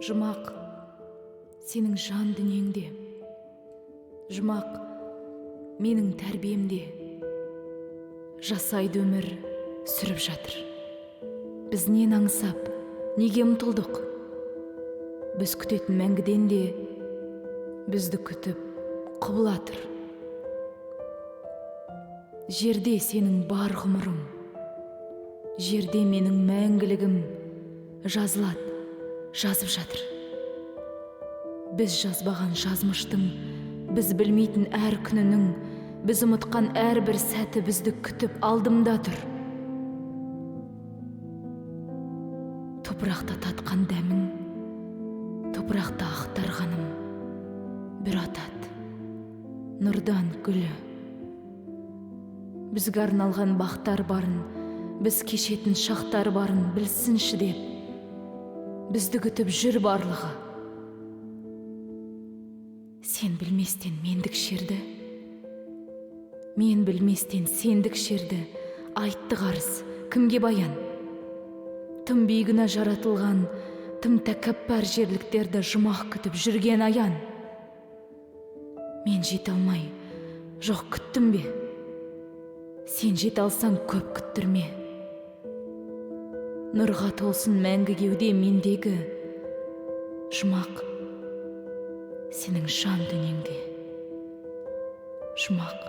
Жұмақ, сенің жан дүниеңде. Жұмақ, менің тәрбиемде. Жасайды өмір сүріп жатыр. Біз нені аңсап, неге ұмтылдық? Біз күтетін мәңгіден де бізді күтіп құбылатыр. Жерде сенің бар ғұмырың, жерде менің мәңгілігім жазылады, жазып жатыр. Біз жазбаған жазмыштың, біз білмейтін әр күнінің, біз ұмытқан әрбір сәті бізді күтіп алдымда тұр. Топырақта татқан дәмің, топырақта ақтарғаным бір атады, нұрдан гүлі. Бізге арналған бақтар барын, біз кешетін шақтар барын білсінші деп, бізді күтіп жүр барлығы. Сен білместен мендік шерді, мен білместен сендік шерді, айтты қарыз кімге баян? Тым бейгүнә жаратылған, тым тәкаппар жерліктерді жұмақ күтіп жүрген аян. Мен жете алмай, жоқ күттім бе? Сен жете алсаң көп күттірме. Нұрға толсын мәңгі кеуде мендегі. Жұмақ, сенің жан дүниеңде. Жұмақ,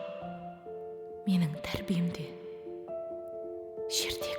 менің тәрбиемде. Жердегі